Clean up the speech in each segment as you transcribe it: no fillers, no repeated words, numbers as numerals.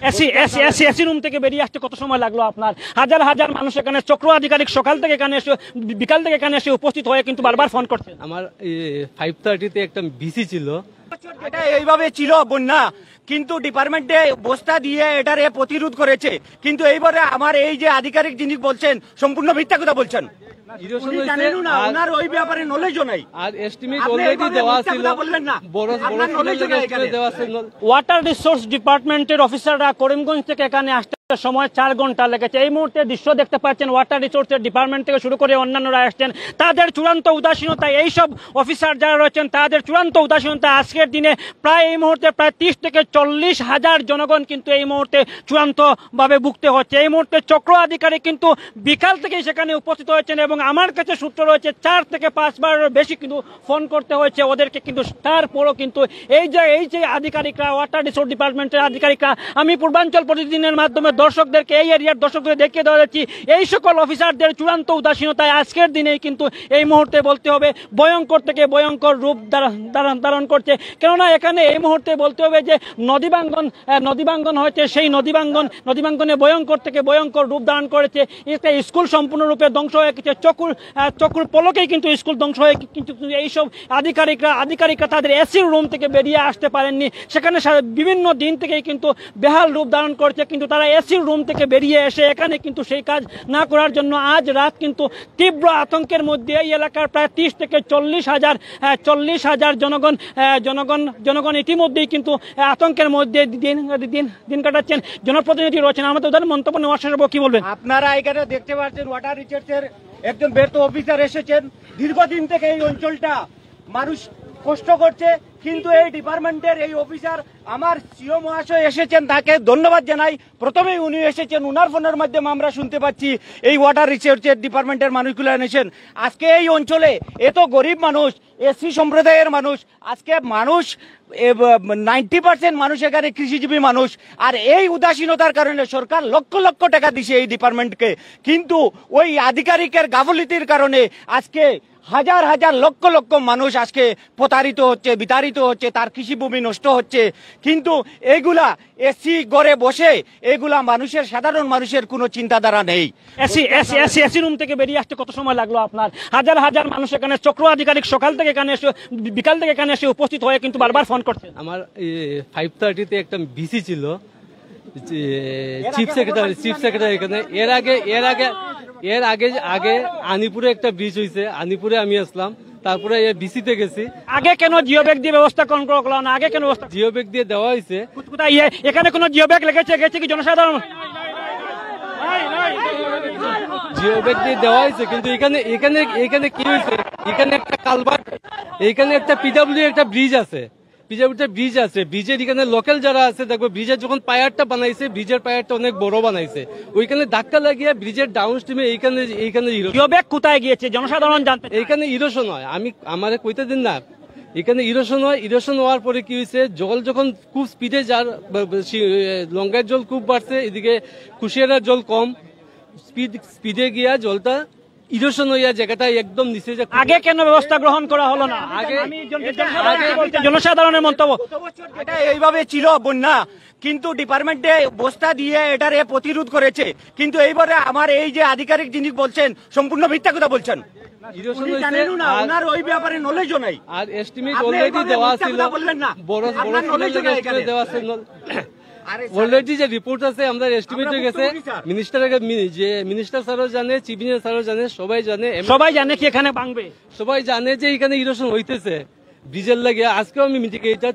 AC room থেকে বেরিয়ে আসতে কত সময় লাগলো আপনার? হাজার হাজার মানুষ এখানে, চক্র আধিকারিক সকাল থেকে এখানে এসে, বিকাল থেকে এখানে এসে উপস্থিত হয়ে কিন্তু বারবার ফোন করছে। আমার 5:30 একটা বিসি ছিল, এটা এইভাবে ছিল বন্যা, কিন্তু ডিপার্টমেন্টে বস্তা দিয়ে এটারে প্রতিরোধ করেছে, কিন্তু এইবারে আমার এই যে আধিকারিক যিনি বলছেন সম্পূর্ণ মিথ্যা কথা বলছেন। ওনার ওই ব্যাপারে নলেজও নাই, আর এস্টিমেট অলরেডি দেওয়া ছিল, বড় দেওয়া ছিল। ওয়াটার রিসোর্স ডিপার্টমেন্টের অফিসাররা করিমগঞ্জ থেকে এখানে আসতে সময় 4 ঘন্টা লেগেছে। এই মুহূর্তে দৃশ্য দেখতে পাচ্ছেন, ওয়াটার রিসোর্সের ডিপার্টমেন্ট থেকে শুরু করে অন্যান্যরা আসছেন, তাদের চূড়ান্ত উদাসীনতা, এইসব অফিসার যারা রয়েছেন তাদের চূড়ান্ত উদাসীনতা আজকের দিনে প্রায় এই মুহূর্তে প্রায় 30 থেকে 40 হাজার জনগণ কিন্তু এই মুহূর্তে চূড়ান্ত ভাবে ভুগতে হচ্ছে। এই মুহূর্তে চক্র আধিকারিক কিন্তু বিকাল থেকে সেখানে উপস্থিত হয়েছেন এবং আমার কাছে সূত্র রয়েছে 4 থেকে 5 বারের বেশি কিন্তু ফোন করতে হয়েছে ওদেরকে, কিন্তু তারপরও কিন্তু এই যে আধিকারিকরা, ওয়াটার রিসোর্স ডিপার্টমেন্টের আধিকারিকরা, আমি পূর্বাঞ্চল প্রতিদিনের মাধ্যমে দর্শকদেরকে, এই এরিয়ার দর্শকদের দেখিয়ে দেওয়া যাচ্ছি, এই সকল অফিসারদের চূড়ান্ত উদাসীনতায় আজকের দিনেই কিন্তু এই মুহূর্তে বলতে হবে ভয়ঙ্কর থেকে ভয়ঙ্কর রূপ ধারণ করছে। কেননা এখানে এই মুহূর্তে বলতে হবে যে নদীবাঙ্গন হয়েছে, সেই নদীবাঙ্গনে ভয়ঙ্কর থেকে ভয়ঙ্কর রূপ ধারণ করেছে। একটা স্কুল সম্পূর্ণরূপে ধ্বংস হয়ে গেছে, চকুর পলকেই কিন্তু স্কুল ধ্বংস হয়ে, কিন্তু এইসব আধিকারিকরা তাদের এসির রুম থেকে বেরিয়ে আসতে পারেননি। সেখানে বিভিন্ন দিন থেকেই কিন্তু বেহাল রূপ ধারণ করছে, কিন্তু তারা এসির রুম থেকে বেরিয়ে এসে এখানে কিন্তু সেই কাজ না করার জন্য আজ রাত কিন্তু তীব্র আতঙ্কের মধ্যে এই এলাকার প্রায় 30 থেকে 40 হাজার জনগণ ইতিমধ্যেই কিন্তু আতঙ্কের মধ্যে দিন কাটাচ্ছেন। জনপ্রতিনিধি রয়েছেন, আমাদের ওদের মন্তব্য নেওয়ার শেষ কি বলবেন? আপনারা এখানে দেখতে পাচ্ছেন ওয়াটার রিসোর্সের একজন ব্যর্থ অফিসার এসেছেন। দীর্ঘদিন থেকে এই অঞ্চলটা মানুষ কষ্ট করছে, কিন্তু এই ডিপার্টমেন্টের এই অফিসার আমার সিও মহাশয় এসেছেন, তাকে ধন্যবাদ জানাই। প্রথমেই উনি এসেছেন, উনার ফোনের মাধ্যমে আমরা শুনতে পাচ্ছি এই ওয়াটার রিসোর্সের ডিপার্টমেন্টের মানুষগুলো এনেছেন। আজকে এই অঞ্চলে এত গরিব মানুষ, এসসি সম্প্রদায়ের মানুষ, আজকে মানুষ 90% মানুষ এখানে কৃষিজীবী মানুষ, আর এই উদাসীনতার কারণে সরকার লক্ষ লক্ষ টাকা দিছে এই ডিপার্টমেন্টকে, কিন্তু ওই আধিকারিকের গাফলিতির কারণে আজকে হাজার হাজার লক্ষ লক্ষ মানুষ আজকে প্রতারিত হচ্ছে, বিতাড়িত হচ্ছে, তার কৃষিভূমি নষ্ট হচ্ছে। কিন্তু এগুলা এসি ঘরে বসে এগুলা সাধারণ মানুষের কোনো চিন্তাধারা নেই। এসি রুম থেকে বেরিয়ে আসতে কত সময় লাগলো আপনার? হাজার হাজার মানুষ এখানে, চক্র আধিকারিক সকাল থেকে এখানে এসে, বিকাল থেকে এখানে এসে উপস্থিত হয়ে কিন্তু বারবার ফোন করছে। আমার 5:30 একটা বিসি ছিল, চিফ সেক্রেটারি এখানে। এর আগে আনিপুরে একটা ব্রিজ হয়েছে, আনিপুরে আমি আসলাম, তারপরে বিসিতে গেছি। আগে কেন জিও ব্যাগ দিয়ে ব্যবস্থা করলো না? আগে কেন জিও ব্যাগ দিয়ে দেওয়া হয়েছে? এখানে কোন জিও ব্যাগ গেছে কি জনসাধারণ? জিও ব্যাগ দিয়ে দেওয়া হয়েছে, কিন্তু এখানে কি হয়েছে, এখানে একটা কালভার্ট, এখানে একটা পিডব্লিউ একটা ব্রিজ আছে, ব্রিজের এখানে লোকাল যারা আছে দেখবো, ব্রিজের যখন পায়ারটা বানাইছে, ব্রিজের পায়ারটা অনেক বড় বানাইছে, ওইখানে ধাক্কা লাগিয়ে ব্রিজের ডাউন স্ট্রিমে এইখানে কোথায় গিয়েছে জনসাধারণ জানতে? এইখানে ইরোশন হয়, আমারে কইতে দিন না, এখানে ইরোশন হওয়ার পরে কি হয়েছে, জল যখন খুব স্পিডে লঙ্গার জল খুব বাড়ছে, এদিকে কুশিয়ারার জল কম, স্পিডে গিয়া জলটা ইরোশন হইয়া জায়গাটা একদম নিচে। আগে কেন ব্যবস্থা গ্রহণ করা হলো না? জনসাধারণের মন্তব্য, এটা এইভাবে ছিল বন্যা, কিন্তু ডিপার্টমেন্টে বস্তা দিয়ে এটারে প্রতিরোধ করেছে, কিন্তু এইবারে আমার এই যে আধিকারিক যিনি বলছেন সম্পূর্ণ মিথ্যা কথা বলছেন। ওনার ওই ব্যাপারে নলেজও নাই, আর এস্টিমেট অলরেডি দেওয়া ছিল, বড় দেওয়া ছিল অলরেডি, যে রিপোর্ট আছে আমরা এস্টিমেট হয়ে গেছে। মিনিস্টার স্যারও জানে, চিফ ইঞ্জিনিয়ার স্যারও জানে, সবাই জানে কি এখানে ভাঙবে, সবাই জানে যে এখানে ইরোশন হইতেছে ব্রিজের লাগে। আজকেও আমি মিটিংয়ে এটা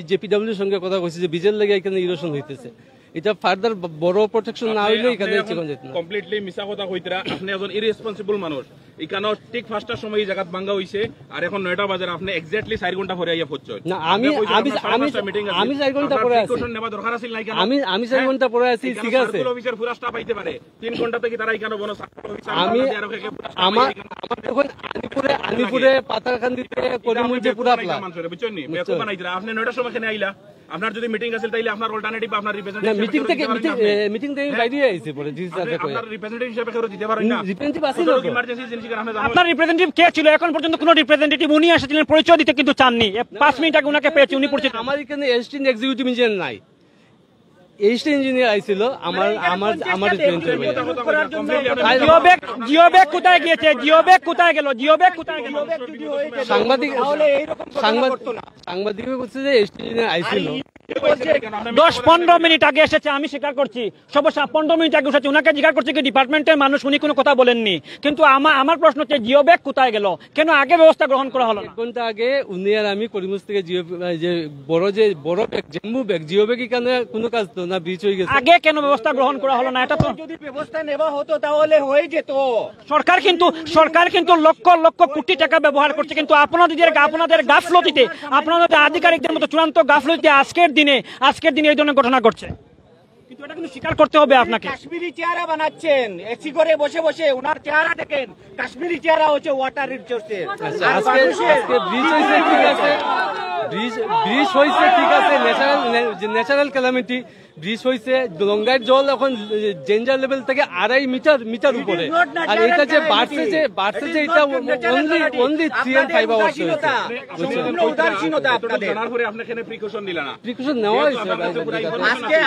জেপিডব্লিউর সঙ্গে কথা কইছি যে ব্রিজের লাগে এখানে ইরোশন হইতেছে, এটা ফার্দার বড় প্রোটেকশন না হইলে এখানে কমপ্লিটলি মিছা কথা কইতরা। আপনি একজন ইরেসপন্সিবল মানুষ, এখানে ঠিক 5টার সময় এই জায়গা ভাঙা হইছে, আর এখন 9টা বাজে, আপনি এক্স্যাক্টলি 4 ঘন্টা পরে আইয়া পড়ছো না। আমি 4 ঘন্টা পরে আছি, নেবা দরকার আছিল না কেন? আমি 4 ঘন্টা পরে আছি, ঠিক আছে। সার্কুল অফিসার পুরা স্টাফ আইতে পারে, 3 ঘন্টা থেকে তারা এখানে বনো সার্কুল অফিসার। আমার দেখুন আনিপুরে পাতারকান্দিতে করিমগঞ্জে পুরা মানুষ বুঝছেন নি, মেকো বানাইতরা। আপনি 9টার সময় এখানে আইলা, আপনার যদি মিটিং আছিল তাইলে আপনার অল্টারনেটিভ আপনার রিপ্রেজেন্টেটিভ মিটিং থেকে বাইরে আইছে পরে জি স্যার কই আপনার রিপ্রেজেন্টেটিভ হিসেবে কেউ দিতে পারেন না। রিপ্রেজেন্টেটিভ আছে তো, ইমার্জেন্সি জিনিস আপনি জানেন। আপনার রিপ্রেজেন্টেটিভ কে ছিল? এখন পর্যন্ত কোনো রিপ্রেজেন্টেটিভ, উনি এসেছিলেন পরিচয় দিতে কিন্তু চাননি। 5 মিনিট আগে উনাকে পেয়েছি, উনি পরিচয়। আমার এখানে অ্যাসিস্ট্যান্ট এক্সিকিউটিভ ইঞ্জিনিয়ার নাই, এইচটি ইঞ্জিনিয়ার আইছিল আমার আমার আমার জিও ব্যাগ কোথায় গিয়েছে? জিও ব্যাগ কোথায় গেল? জিও ব্যাগ কোথায় গেল? সাংবাদিক সাংবাদিক বলছে যে এইচটি ইঞ্জিনিয়ার আইছিল 10-15 মিনিট আগে এসেছে, আমি স্বীকার করছি। 15 মিনিট আগে এসেছে, উনাকে জিজ্ঞাসা করছে কি ডিপার্টমেন্টের মানুষ, উনি কোনো কথা বলেননি। কিন্তু আমার প্রশ্ন হচ্ছে জিও ব্যাগ কোথায় গেল, কেন আগে ব্যবস্থা গ্রহণ করা হলো না? 1 ঘন্টা আগে উনি আর আমি করিমগঞ্জ থেকে যে বড় bag Jammu bag geo bag এখানে কোনো কাজ তো না, ব্রিজ হয়ে গেছে। আগে কেন ব্যবস্থা গ্রহণ করা হলো না? এটা তো যদি ব্যবস্থা নেওয়া হতো তাহলে হয়ে যেত। সরকার কিন্তু লক্ষ লক্ষ কোটি টাকা ব্যবহার করছে, কিন্তু আপনাদের গাফলতিতে, আপনাদের আধিকারিকদের মতো চূড়ান্ত গাফলতিতে আজকের দিনে এই ধরনের ঘটনা ঘটছে। কিন্তু এটা কিন্তু স্বীকার করতে হবে আপনাকে। কাশ্মীরি চেহারা বানাচ্ছেন, এসি করে বসে বসে ওনার চেহারা দেখেন, কাশ্মীরি চেহারা হচ্ছে ওয়াটার রিসোর্সের। আজকে ব্রিজ হয়েছে ঠিক আছে, ব্রিজ হয়েছে ঠিক আছে, ন্যাচারাল ক্যালামিটি ব্রিজ হয়েছে, গঙ্গার জল এখন ডেঞ্জার লেভেল থেকে 2.5 মিটার উপরে, আর এটা যে বাড়ছে যে এটা অনলি 3 and 5 hours হয়েছে। উদাসীনতা আপনাদের। জানার পরে আপনি এখানে প্রিকশন দিলেন না। প্রিকশন নেওয়া হয়েছে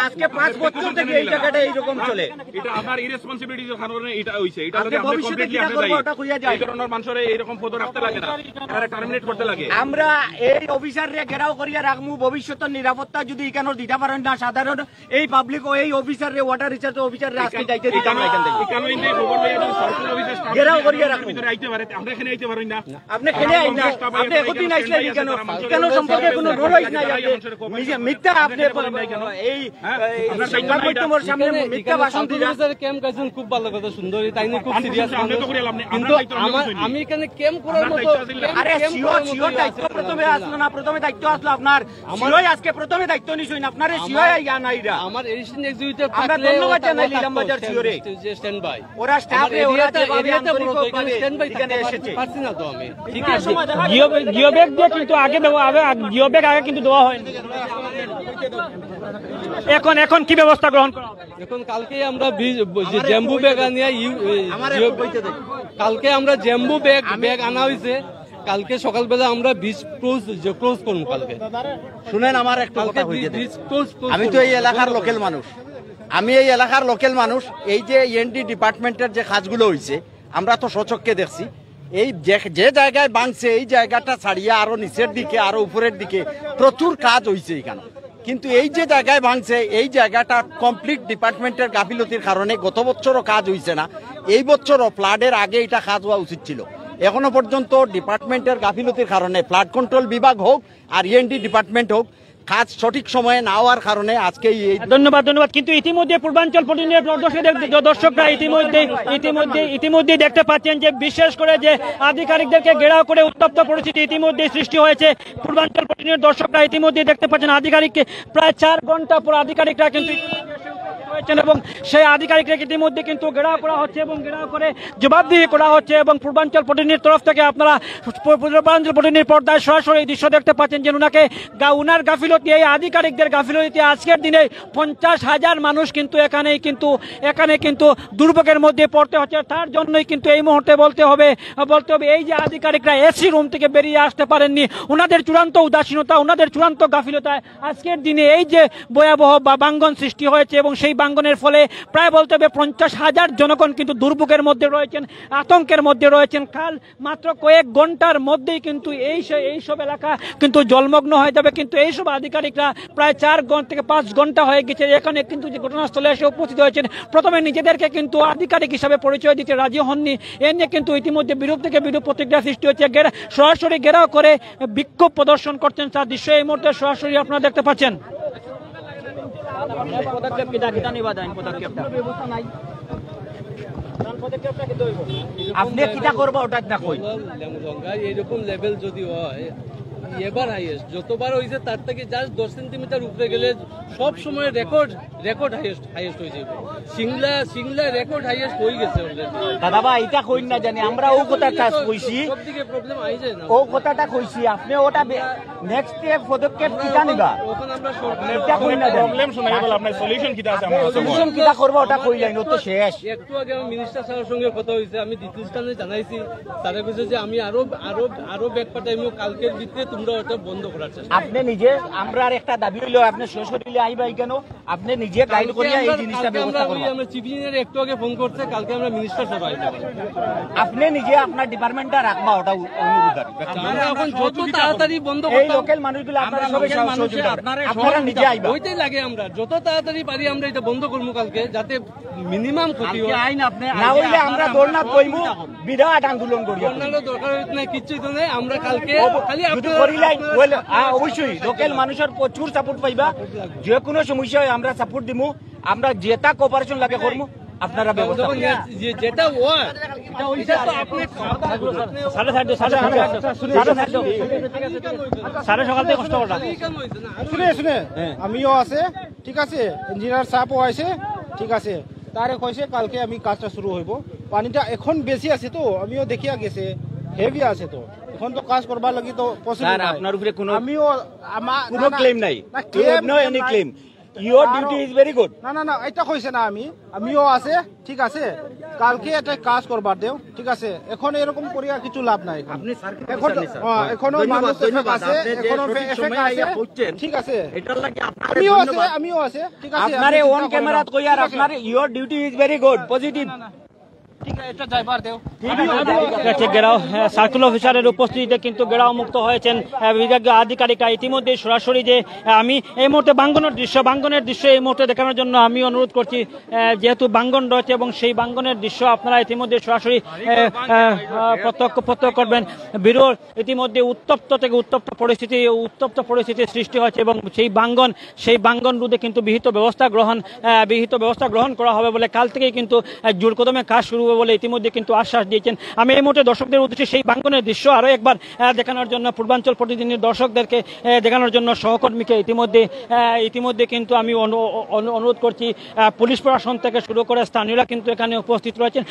আজকে 5 বছর থেকে এই জায়গাটা এইরকম চলে। এটা আপনার ইরেসপন্সিবিলিটি কারণে এটা হইছে। এটা যদি আপনি ভবিষ্যতে কমপ্লিটলি কি আপনি করব ওটা কইয়া যায়। এই ধরনের মানুষের এইরকম পদ রাখতে লাগে না, আরে টার্মিনেট করতে লাগে। আমরা এই অফিসাররে ঘেরাও করিয়া রাখমু, ভবিষ্যতের নিরাপত্তা যদি এখানে দিতে পারেন না, সাধারণ এই পাবলিক ও এই অফিসাররে ওয়াটার রিসার্চ অফিসাররে আজকে যাইতে দিতাম না। এখান থেকে কেন ইন্দে খবর লইয়া যদি সরকারি অফিসে স্টাফ ঘেরাও করিয়া রাখমু, ভিতরে আইতে পারে, আমরা এখানে আইতে পারি না। আপনি খেলে আইন না, আপনি একদিন আইসলেন কেন সম্পর্কে কোনো রোল হইছ না। নিজে মিথ্যা আপনি এই সংবাদ মাধ্যমের সামনে মিথ্যা ভাষণ দিলেন। ক্যাম্প কাছেন খুব ভালো কথা, সুন্দর, তাই নিয়ে খুব সিরিয়াস। কিন্তু আমি এখানে ক্যাম্প করার মতো, আরে সিও দায়িত্ব প্রথমে আসলো না, প্রথমে দায়িত্ব আসলো আপনার। সিওই আজকে প্রথমে দায়িত্ব নিছইন, আপনারে সিওই আইয়া নাইরা। আমার এডিশন এক্সিকিউটিভ আমরা ধন্যবাদ জানাই লিলাম বাজার সিওরে, স্ট্যান্ড বাই ওরা স্টাফ রে, ওরা যেভাবে আন্তরিকভাবে এখানে এসেছে। পারছি না তো আমি, ঠিক আছে। জিও ব্যাগ দিয়ে কিন্তু জিও ব্যাগ আগে কিন্তু দেওয়া হয়নি। এখন কি ব্যবস্থা গ্রহণ করা হবে? এখন কালকে আমরা জ্যাম্বু ব্যাগ আনিয়া কালকে আমরা জ্যাম্বু ব্যাগ আনা হয়েছে। কালকে সকালবেলা আমরা বীজ ক্লোজ করবো কালকে। শুনেন, আমার একটা কথা হইছে, আমি তো এই এলাকার লোকাল মানুষ। এই যে এনডি ডিপার্টমেন্টের যে কাজগুলো হয়েছে আমরা তো সচক্ষে দেখছি। এই যে জায়গায় ভাঙছে এই জায়গাটা ছাড়িয়ে আরো নিচের দিকে আরো উপরের দিকে প্রচুর কাজ হয়েছে এখানে। কিন্তু এই যে জায়গায় ভাঙছে এই জায়গাটা কমপ্লিট ডিপার্টমেন্টের গাফিলতির কারণে গত বছরও কাজ হয়েছে না, এই বছরও ফ্লাডের আগে এটা কাজ হওয়া উচিত ছিল। এখনো পর্যন্ত ডিপার্টমেন্টের গাফিলতির কারণে ফ্লাড কন্ট্রোল বিভাগ হোক আর ইএনডি ডিপার্টমেন্ট হোক, কাজ সঠিক সময়ে না হওয়ার কারণে আজকে এই ধন্যবাদ। কিন্তু ইতিমধ্যে পূর্বাঞ্চল প্রতিনিধির দর্শকরা ইতিমধ্যে দেখতে পাচ্ছেন যে বিশেষ করে যে আধিকারিকদেরকে ঘেরাও করে উত্তপ্ত পরিস্থিতি ইতিমধ্যে সৃষ্টি হয়েছে। পূর্বাঞ্চল প্রতিনিধির দর্শকরা ইতিমধ্যে দেখতে পাচ্ছেন আধিকারিককে প্রায় 4 ঘন্টা পর আধিকারিকরা কিন্তু এবং সেই আধিকারিকরা ইতিমধ্যে কিন্তু ঘেরাও করা হচ্ছে এবং ঘেরাও করে জবাবদিহি করা হচ্ছে। এবং পূর্বাঞ্চল প্রতিনিধির তরফ থেকে আপনারা পূর্বাঞ্চল প্রতিনিধির পর্দায় সরাসরি এই দৃশ্য দেখতে পাচ্ছেন যে উনার গাফিলতি, এই আধিকারিকদের গাফিলতি আজকের দিনে 50,000 মানুষ কিন্তু এখানে কিন্তু দুর্ভোগের মধ্যে পড়তে হচ্ছে। তার জন্যই কিন্তু এই মুহূর্তে বলতে হবে এই যে আধিকারিকরা এসি রুম থেকে বেরিয়ে আসতে পারেননি, ওনাদের চূড়ান্ত উদাসীনতা, ওনাদের চূড়ান্ত গাফিলতায় আজকের দিনে এই যে ভয়াবহ বাঙ্গন সৃষ্টি হয়েছে। এবং সেই বাঙ্গনের ফলে প্রায় বলতে হবে 50,000 জনগণ কিন্তু দুর্ভোগের মধ্যে রয়েছেন, আতঙ্কের মধ্যে রয়েছেন। কাল মাত্র কয়েক ঘন্টার মধ্যেই কিন্তু এইসব এলাকা কিন্তু জলমগ্ন হয়ে যাবে। কিন্তু এইসব আধিকারিকরা প্রায় 4 থেকে 5 ঘন্টা হয়ে গেছে এখানে কিন্তু যে ঘটনাস্থলে এসে উপস্থিত হয়েছেন। প্রথমে নিজেদেরকে কিন্তু আধিকারিক হিসাবে পরিচয় দিতে রাজি হননি, এ নিয়ে কিন্তু ইতিমধ্যে বিরূপ থেকে বিরূপ প্রতিক্রিয়া সৃষ্টি হচ্ছে। সরাসরি ঘেরাও করে বিক্ষোভ প্রদর্শন করছেন, তার দৃশ্য এই মুহূর্তে সরাসরি আপনারা দেখতে পাচ্ছেন। আপনি কিটা করবো ওটা না কই। এরকম লেভেল যদি হয়, এবার হাইয়েস্ট যতবার হয়েছে তার থেকে জাস্ট 10 সেন্টিমিটার উপরে গেলে সব সময় রেকর্ড হাইয়েস্ট হয়ে যাবে। সিংলা রেকর্ড হাইয়েস্ট হয়ে গেছে দাদা ভাই, এটা কইন না জানি আমরা ও কথাটা কইছি, সবদিকে প্রবলেম আই যায় না, ও কথাটা কইছি। আপনি ওটা নেক্সট স্টেপ পদক্ষেপ কিটা নিবা, তখন আমরা এটা কইন না জানি প্রবলেম শোনা গেল, আপনার সলিউশন কিটা আছে? আমার সলিউশন কিটা করব ওটা কইলেন, ও তো শেষ। একটু আগে আমি মিনিস্টার স্যারের সঙ্গে কথা হয়েছে, আমি দ্বিতীয় স্থানে জানাইছি, তারা কইছে যে আমি আরো ব্যাগ পাঠাইমু কালকের ভিতরে, তোমরা ওটা বন্ধ করার চেষ্টা। আপনি নিজে আমরা আর একটা দাবি হইলো, আপনি সশরীরে আইবাই কেন, আপনি নিজে গাইড করিয়া এই জিনিসটা ব্যবস্থা করবেন। আমরা চিফ ইঞ্জিনিয়ার একটু আগে ফোন করছে, কালকে আমরা মিনিস্টার সাহেব আইবো। আপনি নিজে আপনার ডিপার্টমেন্টটা রাখবা, ওটা অনুরোধ আর আমরা এখন যত তাড়াতাড়ি বন্ধ এই করতে লোকাল মানুষগুলো আপনারা সবাই সহযোগিতা আপনারা নিজে আইবা। ওইটাই লাগে, আমরা যত তাড়াতাড়ি পারি আমরা এটা বন্ধ করবো কালকে, যাতে মিনিমাম ক্ষতি হয়। না হইলে আমরা দৌড়নাথ কইমু, বিরাট আন্দোলন করি। অন্যান্য দরকার নাই, কিচ্ছুই তো নেই। আমরা কালকে খালি যদি করিলাই অবশ্যই লোকাল মানুষের প্রচুর সাপোর্ট পাইবা। যে কোনো সমস্যায় আমরা সাপোর্ট দিমু, আমরা যেটা কোঅপারেশন লাগে করবো, আপনারা ব্যবস্থা করুন। যেটা হয় এটা তো আপনি সাড়ে সকাল থেকে কষ্ট করা শুনে শুনে আমিও আছে, ঠিক আছে, ইঞ্জিনিয়ার সাহেবও আছে, ঠিক আছে। তারে কইছে কালকে আমি কাজটা শুরু হইব। পানিটা এখন বেশি আছে তো, আমিও দেখিয়া গেছে হেভি আছে, তো এখন তো কাজ করবার লাগি তো পসিবল স্যার নাই। আপনার উপরে কোনো আমিও কোনো ক্লেম নাই, you have no any claim, your duty is very good. না না না, এটা কইছে না, আমিও আছে, ঠিক আছে। কালকে এটা কাজ করবার দেও, ঠিক আছে। এখন এরকম করিয়া কিছু লাভ নাই। আপনি স্যারকে এখন এখনো মানুষ আছে, এখনো এফেক্ট আছে, ঠিক আছে। এটার লাগি আমিও আছে, ঠিক আছে। আপনারে অন ক্যামেরাত কই আর আপনার your duty is very good, positive. ঠিক আছে, এটা ড্রাইভার দেও। ঠিক গেরাও সার্কুল অফিসারের উপস্থিতিতে কিন্তু গেরাও মুক্ত হয়েছেন বিভাগীয় আধিকারিকরা। ইতিমধ্যে সরাসরি যে আমি এই মুহূর্তে বাঙ্গনের দৃশ্য এই মুহূর্তে দেখানোর জন্য আমি অনুরোধ করছি, যেহেতু বাঙ্গন রয়েছে এবং সেই বাঙ্গনের দৃশ্য আপনারা ইতিমধ্যে সরাসরি প্রত্যক্ষ করবেন। বিরোধ ইতিমধ্যে উত্তপ্ত থেকে উত্তপ্ত পরিস্থিতির সৃষ্টি হয়েছে এবং সেই বাঙ্গন রোধে কিন্তু বিহিত ব্যবস্থা গ্রহণ করা হবে বলে কাল থেকেই কিন্তু জোর কদমে কাজ শুরু বলে ইতিমধ্যে কিন্তু আশ্বাস দিয়েছেন। আমি এই মুহূর্তে দর্শকদের উদ্দেশ্যে সেই বাঙ্গনের দৃশ্য আরো একবার দেখানোর জন্য পূর্বাঞ্চল প্রতিদিনের দর্শকদেরকে দেখানোর জন্য সহকর্মীকে ইতিমধ্যে কিন্তু আমি অনুরোধ করছি। পুলিশ প্রশাসন থেকে শুরু করে স্থানীয়রা কিন্তু এখানে উপস্থিত রয়েছেন।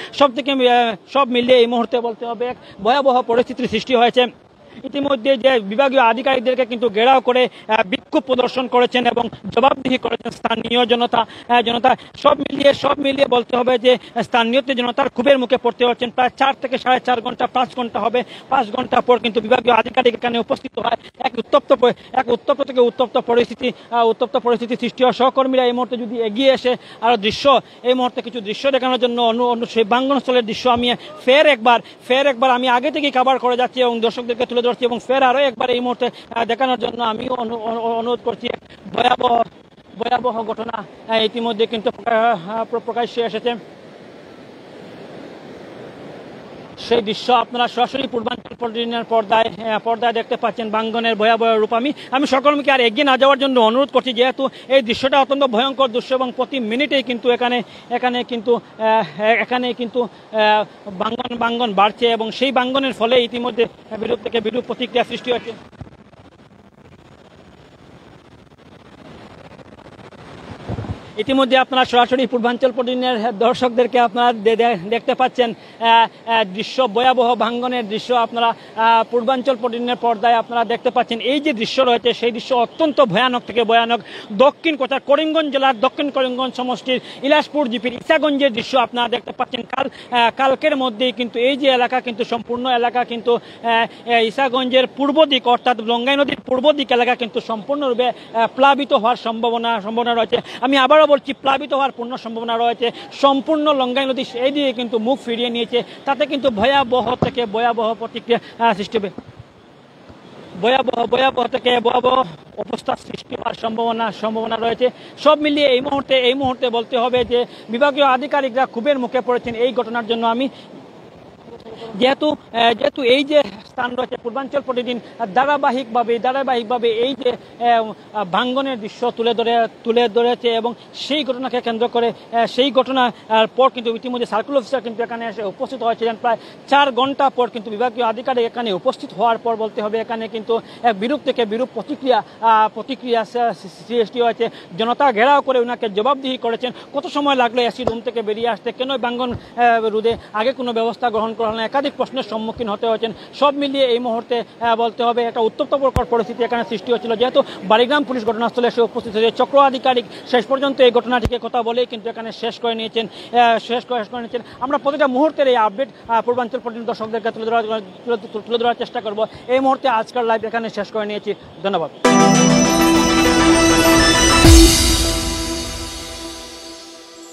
সব মিলিয়ে এই মুহূর্তে বলতে হবে এক ভয়াবহ পরিস্থিতির সৃষ্টি হয়েছে। ইতিমধ্যে যে বিভাগীয় আধিকারিকদেরকে কিন্তু ঘেরাও করে বিক্ষোভ প্রদর্শন করেছেন এবং জবাবদিহি করেছেন স্থানীয় জনতা। সব মিলিয়ে বলতে হবে যে স্থানীয় জনতার ক্ষোভের মুখে পড়তে হচ্ছেন। প্রায় 4 থেকে 4.5 ঘন্টা, 5 ঘন্টা হবে। 5 ঘন্টা পর কিন্তু বিভাগীয় আধিকারিক এখানে উপস্থিত হয়। এক উত্তপ্ত পরিস্থিতি সৃষ্টি হয়। সহকর্মীরা এই মুহূর্তে যদি এগিয়ে এসে আরো এই মুহূর্তে কিছু দৃশ্য দেখানোর জন্য সেই বাঙ্গনস্থলের দৃশ্য আমি ফের একবার আমি আগে থেকেই কভার করে যাচ্ছি এবং দর্শকদেরকে তুলে ধরছি এবং ফের আরো একবার এই মুহূর্তে দেখানোর জন্য আমি অনুরোধ করছি। ভয়াবহ ঘটনা ইতিমধ্যে কিন্তু প্রকাশ্যে এসেছে। সেই দৃশ্য আপনারা সরাসরি পূর্বাঞ্চল প্রতিদিনের পর্দায় দেখতে পাচ্ছেন, বাঙ্গনের ভয়াবহ রূপ। আমি সহকর্মীকে আর এগিয়ে না যাওয়ার জন্য অনুরোধ করছি, যেহেতু এই দৃশ্যটা অত্যন্ত ভয়ঙ্কর দৃশ্য এবং প্রতি মিনিটেই কিন্তু এখানে কিন্তু বাঙ্গন বাড়ছে এবং সেই বাঙ্গনের ফলে ইতিমধ্যে বিরূপ প্রতিক্রিয়া সৃষ্টি হচ্ছে। ইতিমধ্যে আপনারা সরাসরি পূর্বাঞ্চল প্রতিদিনের দর্শকদেরকে আপনারা দেখতে পাচ্ছেন দৃশ্য, ভয়াবহ ভাঙ্গনের দৃশ্য আপনারা পূর্বাঞ্চল প্রতিদিনের পর্দায় আপনারা দেখতে পাচ্ছেন। এই যে দৃশ্য রয়েছে সেই দৃশ্য অত্যন্ত ভয়ানক থেকে ভয়ানক। করিমগঞ্জ জেলার দক্ষিণ করিমগঞ্জ সমষ্টির ইলাসপুর জিপির ইসাগঞ্জের দৃশ্য আপনারা দেখতে পাচ্ছেন। কালকের মধ্যেই কিন্তু এই যে এলাকা কিন্তু সম্পূর্ণ এলাকা কিন্তু ইসাগঞ্জের পূর্ব দিক অর্থাৎ লঙ্গাই নদীর পূর্ব দিক এলাকা কিন্তু সম্পূর্ণরূপে প্লাবিত হওয়ার সম্ভাবনা রয়েছে। আমি আবারও বলছি, প্লাবিত হওয়ার পূর্ণ সম্ভাবনা রয়েছে। সম্পূর্ণ লঙ্গাই নদী এই দিকে কিন্তু মুখ ফিরিয়ে নিয়েছে, তাতে কিন্তু ভয়াবহ প্রতিক্রিয়া সৃষ্টি হবে। ভয়াবহ থেকে ভয়াবহ অবস্থা সৃষ্টি হওয়ার সম্ভাবনা রয়েছে। সব মিলিয়ে এই মুহূর্তে বলতে হবে যে বিভাগীয় আধিকারিকরা ক্ষোভের মুখে পড়েছেন এই ঘটনার জন্য। আমি যেহেতু এই যে স্থান রয়েছে পূর্বাঞ্চল প্রতিদিন ধারাবাহিকভাবে এই যে ভাঙ্গনের দৃশ্য তুলে ধরেছে এবং সেই ঘটনাকে কেন্দ্র করে সেই ঘটনার পর কিন্তু ইতিমধ্যে সার্কুল অফিসার কিন্তু এখানে এসে উপস্থিত হয়েছিলেন। প্রায় 4 ঘন্টা পর কিন্তু বিভাগীয় আধিকারিক এখানে উপস্থিত হওয়ার পর বলতে হবে এখানে কিন্তু এক বিরূপ প্রতিক্রিয়া সৃষ্টি হয়েছে। জনতা ঘেরাও করে ওনাকে জবাবদিহি করেছেন। কত সময় লাগলো এসি রুম থেকে বেরিয়ে আসতে, কেন ভাঙ্গন রোধে আগে কোনো ব্যবস্থা গ্রহণ করা হলো, একাধিক প্রশ্নের সম্মুখীন হতে হয়েছেন। সব মিলিয়ে এই মুহূর্তে বলতে হবে একটা উত্তপ্তকর পরিস্থিতি এখানে সৃষ্টি হচ্ছিল। যেহেতু বাড়িগ্রাম পুলিশ ঘটনাস্থলে এসে উপস্থিত হয়েছে, চক্র আধিকারিক শেষ পর্যন্ত এই ঘটনাটিকে কথা বলেই কিন্তু এখানে শেষ করে নিয়েছেন। আমরা প্রতিটা মুহূর্তের এই আপডেট পূর্বাঞ্চল পর্যন্ত দর্শকদেরকে তুলে ধরার চেষ্টা করব। এই মুহূর্তে আজকের লাইভ এখানে শেষ করে নিয়েছি। ধন্যবাদ।